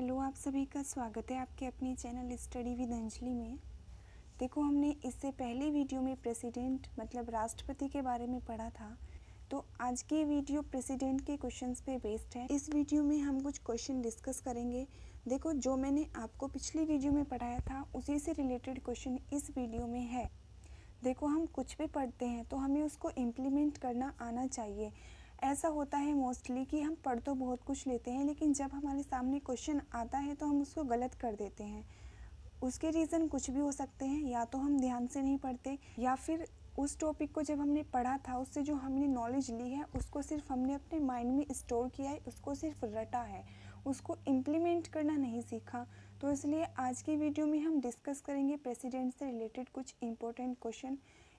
Hello, आप सभी का स्वागत है आपके अपने चैनल स्टडी विद अंजलि में। देखो, हमने इससे पहले वीडियो में प्रेसिडेंट मतलब राष्ट्रपति के बारे में पढ़ा था। तो आज की वीडियो प्रेसिडेंट के क्वेश्चंस पे बेस्ड है। इस वीडियो में हम कुछ क्वेश्चन डिस्कस करेंगे। देखो, जो मैंने आपको पिछली वीडियो में पढ़ाया था उसी से रिलेटेड क्वेश्चन इस वीडियो में है। देखो, हम कुछ भी पढ़ते हैं तो हमें उसको इम्प्लीमेंट करना आना चाहिए। ऐसा होता है मोस्टली कि हम पढ़ तो बहुत कुछ लेते हैं, लेकिन जब हमारे सामने क्वेश्चन आता है तो हम उसको गलत कर देते हैं। उसके रीज़न कुछ भी हो सकते हैं, या तो हम ध्यान से नहीं पढ़ते, या फिर उस टॉपिक को जब हमने पढ़ा था उससे जो हमने नॉलेज ली है उसको सिर्फ हमने अपने माइंड में स्टोर किया है, उसको सिर्फ रटा है, उसको इम्प्लीमेंट करना नहीं सीखा। तो इसलिए आज की वीडियो में हम डिस्कस करेंगे प्रेसिडेंट से रिलेटेड कुछ इंपॉर्टेंट क्वेश्चन।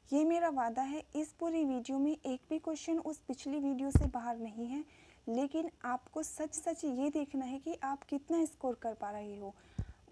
ये मेरा वादा है, इस पूरी वीडियो में एक भी क्वेश्चन उस पिछली वीडियो से बाहर नहीं है, लेकिन आपको सच सच ये देखना है कि आप कितना स्कोर कर पा रहे हो।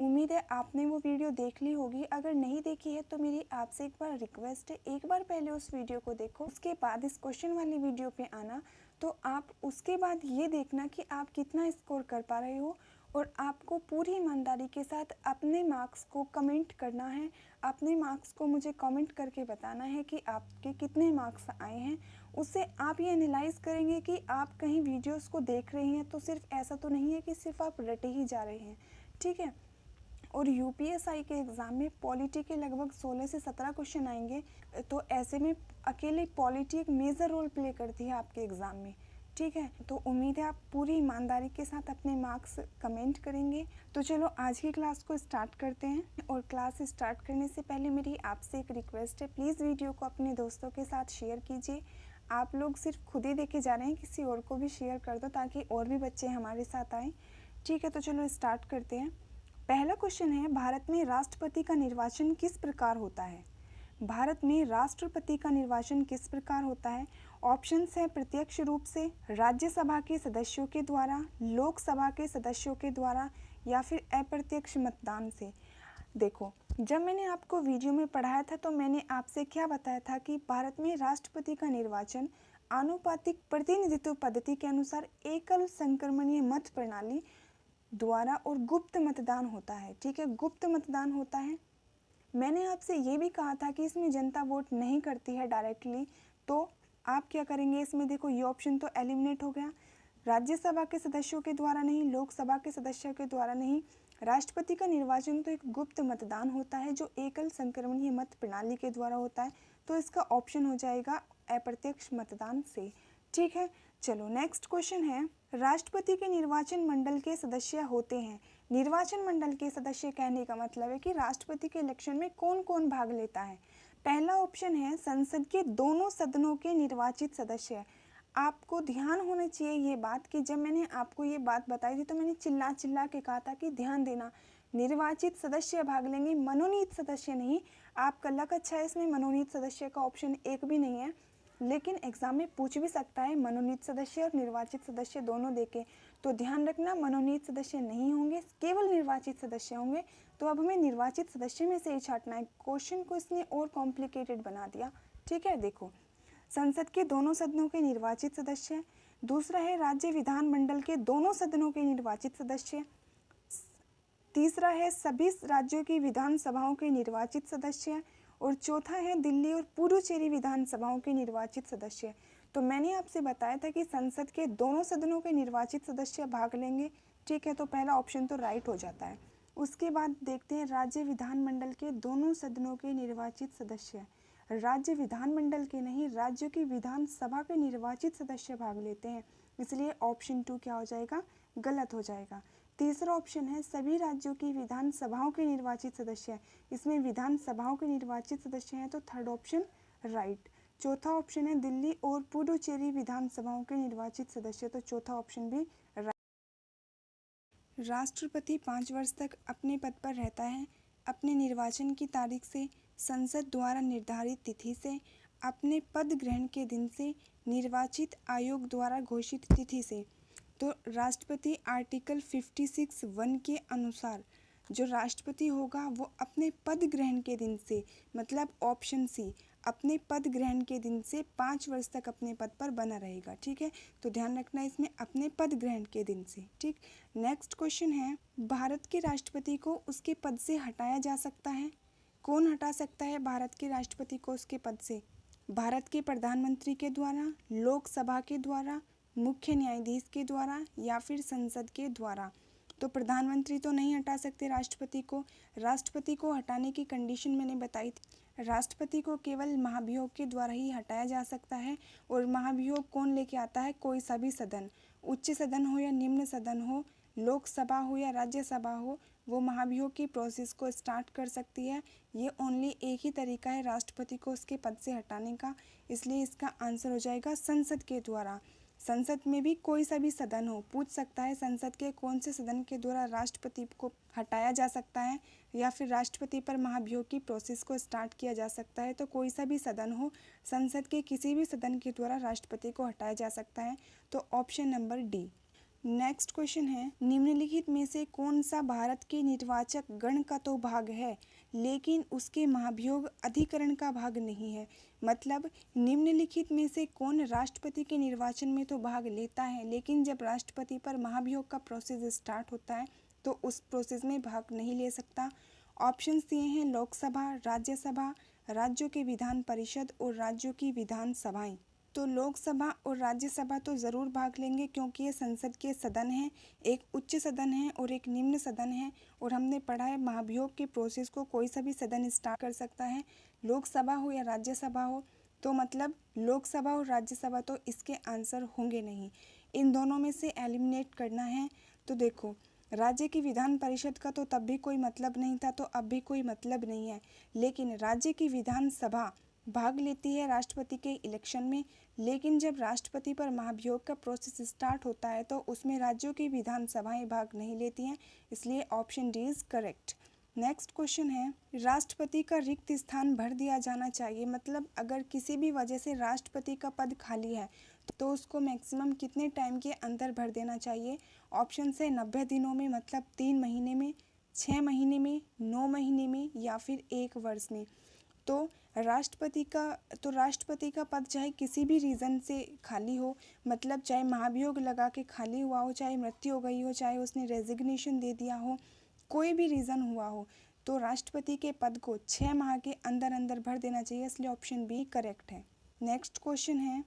उम्मीद है आपने वो वीडियो देख ली होगी। अगर नहीं देखी है तो मेरी आपसे एक बार रिक्वेस्ट है, एक बार पहले उस वीडियो को देखो, उसके बाद इस क्वेश्चन वाली वीडियो पे आना। तो आप उसके बाद ये देखना कि आप कितना स्कोर कर पा रहे हो, और आपको पूरी ईमानदारी के साथ अपने मार्क्स को कमेंट करना है। अपने मार्क्स को मुझे कमेंट करके बताना है कि आपके कितने मार्क्स आए हैं। उससे आप ये एनालाइज करेंगे कि आप कहीं वीडियोस को देख रहे हैं तो सिर्फ ऐसा तो नहीं है कि सिर्फ आप रटे ही जा रहे हैं, ठीक है। और यूपीएसआई के एग्ज़ाम में पॉलिटी के लगभग 16 से 17 क्वेश्चन आएंगे। तो ऐसे में अकेले पॉलिटी एक मेजर रोल प्ले करती है आपके एग्ज़ाम में, ठीक है। तो उम्मीद है आप पूरी ईमानदारी के साथ अपने मार्क्स कमेंट करेंगे। तो चलो आज की क्लास को स्टार्ट करते हैं। और क्लास स्टार्ट करने से पहले मेरी आपसे एक रिक्वेस्ट है, प्लीज़ वीडियो को अपने दोस्तों के साथ शेयर कीजिए। आप लोग सिर्फ खुद ही देखे जा रहे हैं, किसी और को भी शेयर कर दो ताकि और भी बच्चे हमारे साथ आएँ, ठीक है। तो चलो स्टार्ट करते हैं। पहला क्वेश्चन है, भारत में राष्ट्रपति का निर्वाचन किस प्रकार होता है? भारत में राष्ट्रपति का निर्वाचन किस प्रकार होता है? ऑप्शंस है प्रत्यक्ष रूप से, राज्यसभा के सदस्यों के द्वारा, लोकसभा के सदस्यों के द्वारा, या फिर अप्रत्यक्ष मतदान से। देखो, जब मैंने आपको वीडियो में पढ़ाया था तो मैंने आपसे क्या बताया था कि भारत में राष्ट्रपति का निर्वाचन आनुपातिक प्रतिनिधित्व पद्धति के अनुसार एकल संक्रमणीय मत प्रणाली द्वारा और गुप्त मतदान होता है, ठीक है। गुप्त मतदान होता है। मैंने आपसे ये भी कहा था कि इसमें जनता वोट नहीं करती है डायरेक्टली। तो आप क्या करेंगे इसमें? देखो, ये ऑप्शन तो एलिमिनेट हो गया। राज्यसभा के सदस्यों के द्वारा नहीं, लोकसभा के सदस्यों के द्वारा नहीं, राष्ट्रपति का निर्वाचन तो एक गुप्त मतदान होता है जो एकल संक्रमणीय मत प्रणाली के द्वारा होता है। तो इसका ऑप्शन हो जाएगा अप्रत्यक्ष मतदान से, ठीक है। चलो नेक्स्ट क्वेश्चन है, राष्ट्रपति के निर्वाचन मंडल के सदस्य होते हैं। निर्वाचन मंडल के सदस्य कहने का मतलब है कि राष्ट्रपति के इलेक्शन में कौन कौन भाग लेता है। पहला ऑप्शन है संसद के दोनों सदनों के निर्वाचित सदस्य। आपको ध्यान होना चाहिए ये बात कि जब मैंने आपको ये बात बताई थी तो मैंने चिल्ला चिल्ला के कहा था कि ध्यान देना, निर्वाचित सदस्य भाग लेंगे, मनोनीत सदस्य नहीं। आपका लक अच्छा है, इसमें मनोनीत सदस्य का ऑप्शन एक भी नहीं है, लेकिन एग्जाम में पूछ भी सकता है मनोनीत सदस्य और निर्वाचित सदस्य दोनों देके। तो ध्यान रखना, मनोनीत सदस्य नहीं होंगे, केवल निर्वाचित सदस्य होंगे। तो अब हमें निर्वाचित सदस्य में से ही छांटना है। क्वेश्चन को इसने और कॉम्प्लिकेटेड बना दिया, ठीक है। देखो, संसद के दोनों सदनों के निर्वाचित सदस्य। दूसरा है राज्य विधानमंडल के दोनों सदनों के निर्वाचित सदस्य। तीसरा है सभी राज्यों की विधानसभाओं के निर्वाचित सदस्य। और चौथा है दिल्ली और पुडुचेरी विधानसभाओं के निर्वाचित सदस्य। तो मैंने आपसे बताया था कि संसद के दोनों सदनों के निर्वाचित सदस्य भाग लेंगे, ठीक है। तो पहला ऑप्शन तो राइट हो जाता है। उसके बाद देखते हैं राज्य विधानमंडल के दोनों सदनों के निर्वाचित सदस्य। राज्य विधानमंडल के नहीं, राज्यों की विधानसभा के निर्वाचित सदस्य भाग लेते हैं, इसलिए ऑप्शन 2 क्या हो जाएगा? गलत हो जाएगा। तीसरा ऑप्शन है सभी राज्यों की विधानसभाओं के निर्वाचित सदस्य। इसमें विधानसभाओं के निर्वाचित सदस्य हैं, तो थर्ड ऑप्शन राइट। चौथा ऑप्शन है दिल्ली और पुडुचेरी विधानसभाओं के निर्वाचित सदस्य, तो चौथा ऑप्शन भी राइट। राष्ट्रपति 5 वर्ष तक अपने पद पर रहता है अपने निर्वाचन की तारीख से, संसद द्वारा निर्धारित तिथि से, अपने पद ग्रहण के दिन से, निर्वाचित आयोग द्वारा घोषित तिथि से। तो राष्ट्रपति आर्टिकल 56(1) के अनुसार जो राष्ट्रपति होगा वो अपने पद ग्रहण के दिन से, मतलब ऑप्शन सी, अपने पद ग्रहण के दिन से 5 वर्ष तक अपने पद पर बना रहेगा। ठीक है, तो ध्यान रखना इसमें अपने पद ग्रहण के दिन से। ठीक, नेक्स्ट क्वेश्चन है, भारत के राष्ट्रपति को उसके पद से हटाया जा सकता है? कौन हटा सकता है भारत के राष्ट्रपति को उसके पद से? भारत के प्रधानमंत्री के द्वारा, लोकसभा के द्वारा, मुख्य न्यायाधीश के द्वारा या फिर संसद के द्वारा? तो प्रधानमंत्री तो नहीं हटा सकते राष्ट्रपति को। राष्ट्रपति को हटाने की कंडीशन मैंने बताई थी। राष्ट्रपति को केवल महाभियोग के द्वारा ही हटाया जा सकता है। और महाभियोग कौन लेके आता है? कोई सा भी सदन, उच्च सदन हो या निम्न सदन हो, लोकसभा हो या राज्यसभा हो, वो महाभियोग की प्रोसेस को स्टार्ट कर सकती है। ये ओनली एक ही तरीका है राष्ट्रपति को उसके पद से हटाने का, इसलिए इसका आंसर हो जाएगा संसद के द्वारा। संसद में भी कोई सा भी सदन हो, पूछ सकता है संसद के कौन से सदन के द्वारा राष्ट्रपति को हटाया जा सकता है या फिर राष्ट्रपति पर महाभियोग की प्रोसेस को स्टार्ट किया जा सकता है। तो कोई सा भी सदन हो, संसद के किसी भी सदन के द्वारा राष्ट्रपति को हटाया जा सकता है। तो option number D. Next question है, निम्नलिखित में से कौन सा भारत के निर्वाचक गण का तो भाग है लेकिन उसके महाभियोग अधिकरण का भाग नहीं है? मतलब निम्नलिखित में से कौन राष्ट्रपति के निर्वाचन में तो भाग लेता है लेकिन जब राष्ट्रपति पर महाभियोग का प्रोसेस स्टार्ट होता है तो उस प्रोसेस में भाग नहीं ले सकता? ऑप्शंस दिए हैं लोकसभा, राज्यसभा, राज्यों के विधान परिषद और राज्यों की विधान सभाएं। तो लोकसभा और राज्यसभा तो ज़रूर भाग लेंगे क्योंकि ये संसद के सदन हैं, एक उच्च सदन है और एक निम्न सदन है। और हमने पढ़ा है महाभियोग के प्रोसेस को कोई सा भी सदन स्टार्ट कर सकता है, लोकसभा हो या राज्यसभा हो। तो मतलब लोकसभा और राज्यसभा तो इसके आंसर होंगे नहीं, इन दोनों में से एलिमिनेट करना है। तो देखो, राज्य की विधान परिषद का तो तब भी कोई मतलब नहीं था, तो अब भी कोई मतलब नहीं है। लेकिन राज्य की विधानसभा भाग लेती है राष्ट्रपति के इलेक्शन में, लेकिन जब राष्ट्रपति पर महाभियोग का प्रोसेस स्टार्ट होता है तो उसमें राज्यों की विधानसभाएं भाग नहीं लेती हैं, इसलिए option D is correct. Next question है, राष्ट्रपति का रिक्त स्थान भर दिया जाना चाहिए। मतलब अगर किसी भी वजह से राष्ट्रपति का पद खाली है तो उसको मैक्सिमम कितने टाइम के अंदर भर देना चाहिए? ऑप्शन है 90 दिनों में, मतलब 3 महीने में, 6 महीने में, 9 महीने में या फिर 1 वर्ष में। तो राष्ट्रपति का पद चाहे किसी भी रीज़न से खाली हो, मतलब चाहे महाभियोग लगा के खाली हुआ हो, चाहे मृत्यु हो गई हो, चाहे उसने रेजिग्नेशन दे दिया हो, कोई भी रीज़न हुआ हो, तो राष्ट्रपति के पद को 6 माह के अंदर अंदर भर देना चाहिए, इसलिए ऑप्शन बी करेक्ट है। नेक्स्ट क्वेश्चन है,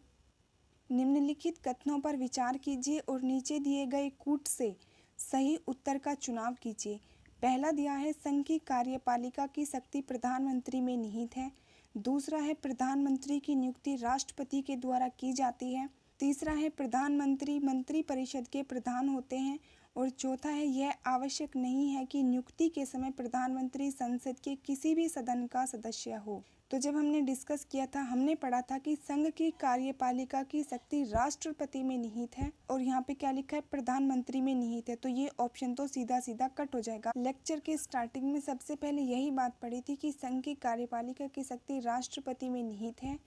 निम्नलिखित कथनों पर विचार कीजिए और नीचे दिए गए कूट से सही उत्तर का चुनाव कीजिए। पहला दिया है संघ की कार्यपालिका की शक्ति प्रधानमंत्री में निहित है। दूसरा है प्रधानमंत्री की नियुक्ति राष्ट्रपति के द्वारा की जाती है। तीसरा है प्रधानमंत्री मंत्री परिषद के प्रधान होते हैं। और चौथा है यह आवश्यक नहीं है कि नियुक्ति के समय प्रधानमंत्री संसद के किसी भी सदन का सदस्य हो। तो जब हमने डिस्कस किया था, हमने पढ़ा था कि संघ की कार्यपालिका की शक्ति राष्ट्रपति में निहित है और यहाँ पे क्या लिखा है? प्रधानमंत्री में निहित है। तो ये ऑप्शन तो सीधा सीधा कट हो जाएगा। लेक्चर के स्टार्टिंग में सबसे पहले यही बात पढ़ी थी कि संघ की कार्यपालिका की शक्ति राष्ट्रपति में निहित है,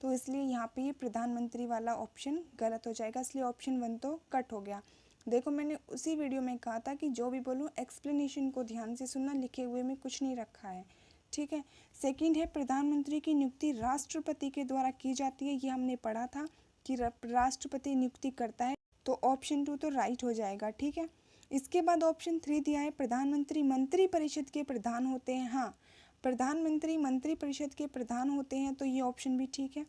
तो इसलिए यहाँ पे ये प्रधानमंत्री वाला ऑप्शन गलत हो जाएगा, इसलिए ऑप्शन 1 तो कट हो गया। देखो, मैंने उसी वीडियो में कहा था कि जो भी बोलूँ एक्सप्लेनेशन को ध्यान से सुनना, लिखे हुए में कुछ नहीं रखा है। ठीक है। सेकंड है प्रधानमंत्री की नियुक्ति राष्ट्रपति के द्वारा की जाती है, ये हमने पढ़ा था कि राष्ट्रपति नियुक्ति करता है, तो ऑप्शन 2 तो राइट हो जाएगा। ठीक है। इसके बाद ऑप्शन 3 दिया है प्रधानमंत्री मंत्री परिषद के प्रधान होते हैं। हाँ, प्रधानमंत्री मंत्री परिषद के प्रधान होते हैं, तो ये ऑप्शन भी ठीक है।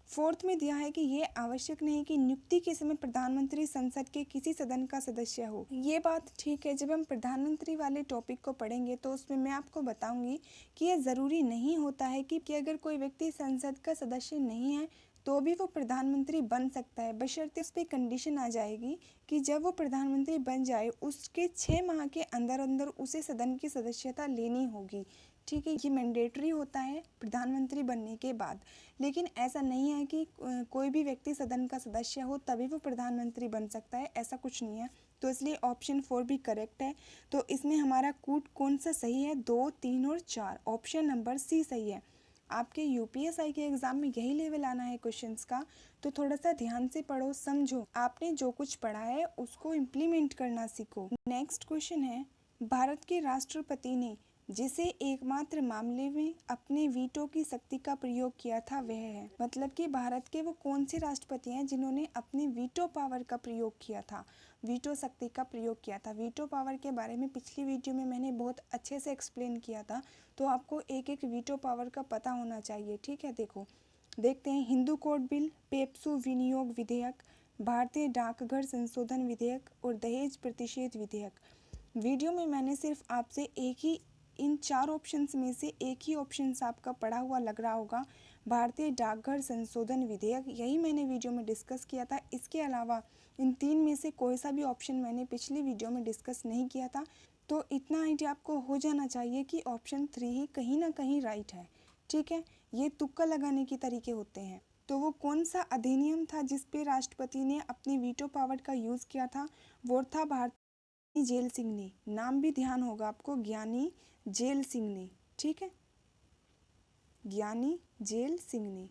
फोर्थ में दिया है कि ये आवश्यक नहीं कि नियुक्ति के समय प्रधानमंत्री संसद के किसी सदन का सदस्य हो। ये बात ठीक है, जब हम प्रधानमंत्री वाले टॉपिक को पढ़ेंगे तो उसमें मैं आपको बताऊंगी कि ये ज़रूरी नहीं होता है कि अगर कोई व्यक्ति संसद का सदस्य नहीं है तो भी वो प्रधानमंत्री बन सकता है, बशर्ते उस पर कंडीशन आ जाएगी कि जब वो प्रधानमंत्री बन जाए उसके 6 माह के अंदर अंदर उसे सदन की सदस्यता लेनी होगी। ठीक है, ये मैंडेटरी होता है प्रधानमंत्री बनने के बाद, लेकिन ऐसा नहीं है कि कोई भी व्यक्ति सदन का सदस्य हो तभी वो प्रधानमंत्री बन सकता है, ऐसा कुछ नहीं है। तो इसलिए ऑप्शन 4 भी करेक्ट है। तो इसमें हमारा कूट कौन सा सही है? 2, 3 और 4, ऑप्शन नंबर सी सही है। आपके यूपीएसआई के एग्ज़ाम में यही लेवल आना है क्वेश्चंस का, तो थोड़ा सा ध्यान से पढ़ो, समझो, आपने जो कुछ पढ़ा है उसको इम्प्लीमेंट करना सीखो। नेक्स्ट क्वेश्चन है, भारत के राष्ट्रपति ने जिसे एकमात्र मामले में अपने वीटो की शक्ति का प्रयोग किया था वह है। मतलब कि भारत के वो कौन से राष्ट्रपति हैं जिन्होंने अपने वीटो पावर का प्रयोग किया था, वीटो शक्ति का प्रयोग किया था। वीटो पावर के बारे में पिछली वीडियो में मैंने बहुत अच्छे से एक्सप्लेन किया था, तो आपको एक एक वीटो पावर का पता होना चाहिए। ठीक है, देखते हैं। हिंदू कोड बिल, पेप्सू विनियोग विधेयक, भारतीय डाकघर संशोधन विधेयक और दहेज प्रतिषेध विधेयक। वीडियो में मैंने सिर्फ आपसे इन 4 ऑप्शंस में से एक ही ऑप्शन आपका पढ़ा हुआ लग रहा होगा, भारतीय डाकघर संशोधन विधेयक, यही मैंने वीडियो में डिस्कस किया था। इसके अलावा इन 3 में से कोई सा भी ऑप्शन मैंने पिछली वीडियो में डिस्कस नहीं किया था। तो इतना आइडिया आपको हो जाना चाहिए कि ऑप्शन 3 ही कहीं ना कहीं राइट है। ठीक है, ये तुक्का लगाने के तरीके होते हैं। तो वो कौन सा अधिनियम था जिस पे राष्ट्रपति ने अपनी वीटो पावर का यूज़ किया था? वो था भारतीय जेल सिंह ने। नाम भी ध्यान होगा आपको, ज्ञानी जेल सिंह ने। ठीक है, ज्ञानी जेल सिंह ने।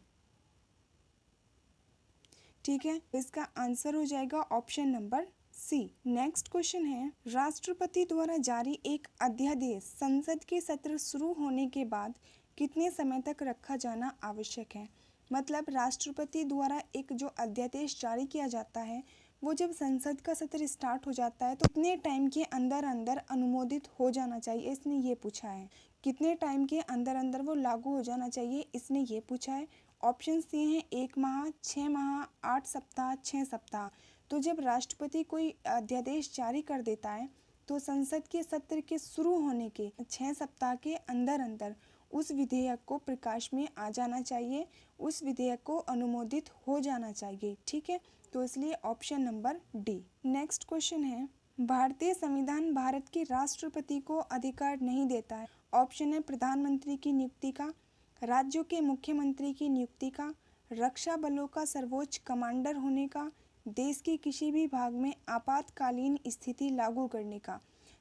ठीक है, इसका आंसर हो जाएगा option number C. Next question है, राष्ट्रपति द्वारा जारी एक अध्यादेश संसद के सत्र शुरू होने के बाद कितने समय तक रखा जाना आवश्यक है? मतलब राष्ट्रपति द्वारा एक जो अध्यादेश जारी किया जाता है वो जब संसद का सत्र स्टार्ट हो जाता है तो कितने टाइम के अंदर अंदर अनुमोदित हो जाना चाहिए, इसने ये पूछा है। कितने टाइम के अंदर अंदर वो लागू हो जाना चाहिए, इसने ये पूछा है। ऑप्शंस दिए हैं 1 माह, 6 माह, 8 सप्ताह, 6 सप्ताह। तो जब राष्ट्रपति कोई अध्यादेश जारी कर देता है तो संसद के सत्र के शुरू होने के 6 सप्ताह के अंदर अंदर उस विधेयक को प्रकाश में आ जाना चाहिए, उस विधेयक को अनुमोदित हो जाना चाहिए। ठीक है, तो इसलिए option number D. Next question है, भारतीय संविधान भारत के राष्ट्रपति को अधिकार नहीं देता है। ऑप्शन है प्रधानमंत्री की नियुक्ति का, राज्यों के मुख्यमंत्री की नियुक्ति का, रक्षा बलों का सर्वोच्च कमांडर होने का, देश के किसी भी भाग में आपातकालीन स्थिति लागू करने का।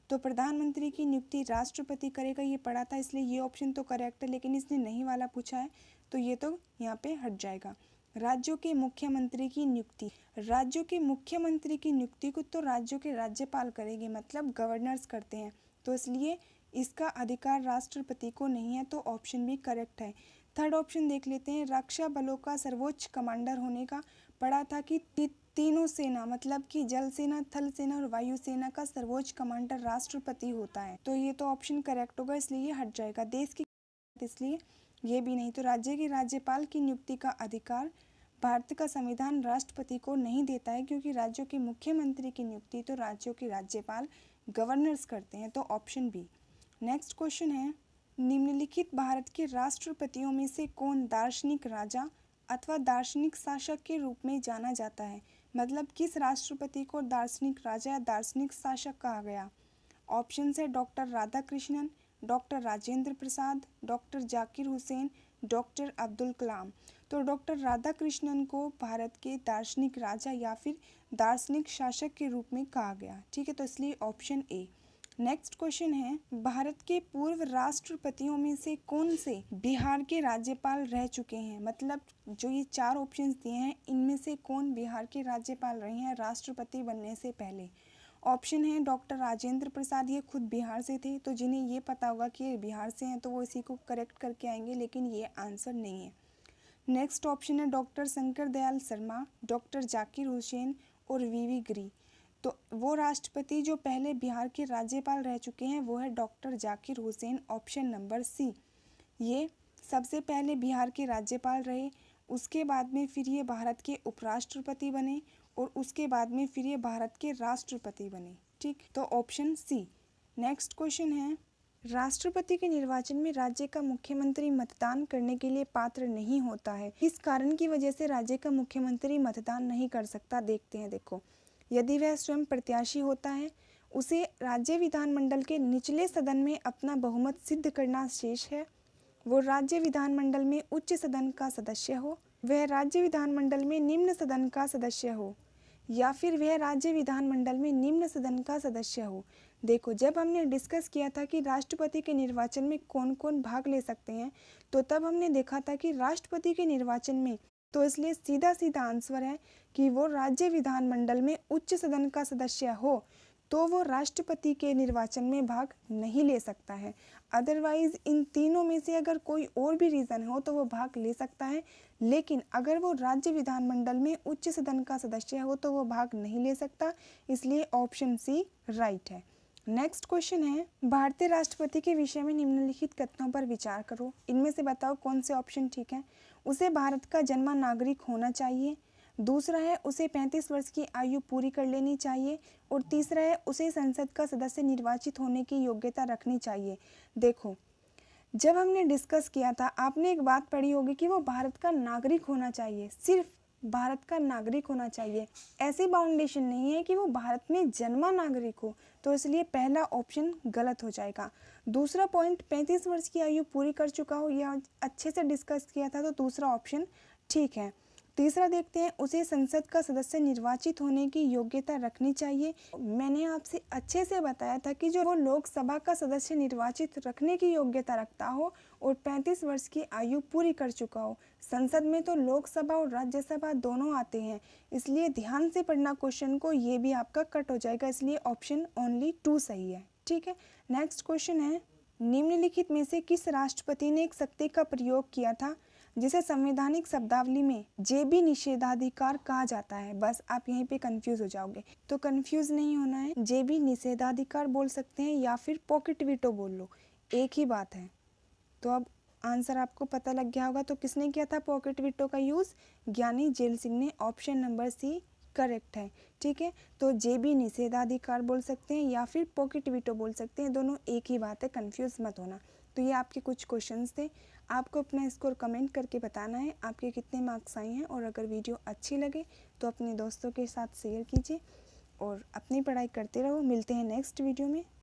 तो प्रधानमंत्री की नियुक्ति राष्ट्रपति करेगा, ये पढ़ा था, इसलिए ये ऑप्शन तो करेक्ट है। लेकिन इसने नहीं वाला पूछा है तो ये तो यहाँ पे हट जाएगा। राज्यों के मुख्यमंत्री की नियुक्ति, राज्यों के मुख्यमंत्री की नियुक्ति को तो राज्यों के राज्यपाल करेंगे, मतलब गवर्नर्स करते हैं, तो इसलिए इसका अधिकार राष्ट्रपति को नहीं है, तो ऑप्शन भी करेक्ट है। थर्ड ऑप्शन देख लेते हैं, रक्षा बलों का सर्वोच्च कमांडर होने का। पढ़ा था कि तीनों सेना मतलब कि जल सेना, थल सेना और वायु सेना का सर्वोच्च कमांडर राष्ट्रपति होता है, तो ये तो ऑप्शन करेक्ट होगा, इसलिए ये हट जाएगा। देश की, इसलिए ये भी नहीं। तो राज्य के राज्यपाल की नियुक्ति का अधिकार भारत का संविधान राष्ट्रपति को नहीं देता है, क्योंकि राज्यों के मुख्यमंत्री की नियुक्ति तो राज्यों के राज्यपाल गवर्नर्स करते हैं, तो ऑप्शन बी। नेक्स्ट क्वेश्चन है, निम्नलिखित भारत के राष्ट्रपतियों में से कौन दार्शनिक राजा अथवा दार्शनिक शासक के रूप में जाना जाता है? मतलब किस राष्ट्रपति को दार्शनिक राजा या दार्शनिक शासक कहा गया? ऑप्शन है doctor Radhakrishnan, doctor Rajendra Prasad, doctor Zakir Hussain, doctor Abdul Kalam. तो डॉक्टर राधाकृष्णन को भारत के दार्शनिक राजा या फिर दार्शनिक शासक के रूप में कहा गया। ठीक है, तो इसलिए ऑप्शन ए। नेक्स्ट क्वेश्चन है, भारत के पूर्व राष्ट्रपतियों में से कौन से बिहार के राज्यपाल रह चुके हैं? मतलब जो ये 4 ऑप्शंस दिए हैं इनमें से कौन बिहार के राज्यपाल रहे हैं राष्ट्रपति बनने से पहले? ऑप्शन है डॉक्टर राजेंद्र प्रसाद, ये खुद बिहार से थे, तो जिन्हें ये पता होगा कि ये बिहार से हैं तो वो इसी को करेक्ट करके आएंगे, लेकिन ये आंसर नहीं है। नेक्स्ट ऑप्शन है डॉक्टर शंकर दयाल शर्मा, डॉक्टर जाकिर हुसैन और वीवी गिरी। तो वो राष्ट्रपति जो पहले बिहार के राज्यपाल रह चुके हैं वो है doctor Zakir Hussain, option number C. ये सबसे पहले बिहार के राज्यपाल रहे, उसके बाद में फिर ये भारत के उपराष्ट्रपति बने और उसके बाद में फिर ये भारत के राष्ट्रपति बने। ठीक, तो ऑप्शन सी। नेक्स्ट क्वेश्चन है, राष्ट्रपति के निर्वाचन में राज्य का मुख्यमंत्री मतदान करने के लिए पात्र नहीं होता है। किस कारण की वजह से राज्य का मुख्यमंत्री मतदान नहीं कर सकता? देखते हैं। देखो, यदि वह स्वयं प्रत्याशी होता है, उसे राज्य विधानमंडल के निचले सदन में अपना बहुमत सिद्ध करना शेष है, वो राज्य विधानमंडल में उच्च सदन का सदस्य हो, वह राज्य विधानमंडल में निम्न सदन का सदस्य हो, या फिर वह राज्य विधानमंडल में निम्न सदन का सदस्य हो। देखो, जब हमने डिस्कस किया था कि राष्ट्रपति के निर्वाचन में कौन कौन भाग ले सकते हैं, तो तब हमने देखा था कि राष्ट्रपति के निर्वाचन में, तो इसलिए सीधा सीधा आंसर है कि वो राज्य विधानमंडल में उच्च सदन का सदस्य हो। तो वो राष्ट्रपति के निर्वाचन में भाग नहीं ले सकता है। अदरवाइज़ इन तीनों में से अगर कोई और भी रीज़न हो तो वो भाग ले सकता है, लेकिन अगर वो राज्य विधानमंडल में उच्च सदन का सदस्य हो तो वो भाग नहीं ले सकता। इसलिए ऑप्शन सी राइट है। नेक्स्ट क्वेश्चन है, भारतीय राष्ट्रपति के विषय में निम्नलिखित कथनों पर विचार करो। इनमें से बताओ कौन से ऑप्शन ठीक है। उसे भारत का जन्मा नागरिक होना चाहिए, दूसरा है उसे 35 वर्ष की आयु पूरी कर लेनी चाहिए, और तीसरा है उसे संसद का सदस्य निर्वाचित होने की योग्यता रखनी चाहिए। देखो, जब हमने डिस्कस किया था आपने एक बात पढ़ी होगी कि वो भारत का नागरिक होना चाहिए, सिर्फ भारत का नागरिक होना चाहिए। ऐसी बाउंडेशन नहीं है कि वो भारत में जन्मा नागरिक हो, तो इसलिए पहला ऑप्शन गलत हो जाएगा। दूसरा पॉइंट 35 वर्ष की आयु पूरी कर चुका हो, यह अच्छे से डिस्कस किया था, तो दूसरा ऑप्शन ठीक है। तीसरा देखते हैं, उसे संसद का सदस्य निर्वाचित होने की योग्यता रखनी चाहिए। मैंने आपसे अच्छे से बताया था कि जो वो लोकसभा का सदस्य निर्वाचित रखने की योग्यता रखता हो और 35 वर्ष की आयु पूरी कर चुका हो। संसद में तो लोकसभा और राज्यसभा दोनों आते हैं, इसलिए ध्यान से पढ़ना क्वेश्चन को, ये भी आपका कट हो जाएगा, इसलिए ऑप्शन ओनली 2 सही है। ठीक है। नेक्स्ट क्वेश्चन है, निम्नलिखित में से किस राष्ट्रपति ने एक शक्ति का प्रयोग किया था जिसे संवैधानिक शब्दावली में जेबी निषेधाधिकार कहा जाता है। बस आप यहीं पे कंफ्यूज हो जाओगे, तो कंफ्यूज नहीं होना है। जेबी निषेधाधिकार बोल सकते हैं या फिर पॉकेट वीटो बोल लो, एक ही बात है। तो अब आंसर आपको पता लग गया होगा। तो किसने किया था पॉकेट वीटो का यूज़? ज्ञानी जेल सिंह ने। ऑप्शन नंबर सी करेक्ट है। ठीक है, तो जेबी निषेधाधिकार बोल सकते हैं या फिर पॉकेट वीटो बोल सकते हैं, दोनों एक ही बात है, कंफ्यूज मत होना। तो ये आपके कुछ क्वेश्चंस थे। आपको अपना स्कोर कमेंट करके बताना है आपके कितने मार्क्स आए हैं, और अगर वीडियो अच्छी लगे तो अपने दोस्तों के साथ शेयर कीजिए और अपनी पढ़ाई करते रहो। मिलते हैं नेक्स्ट वीडियो में।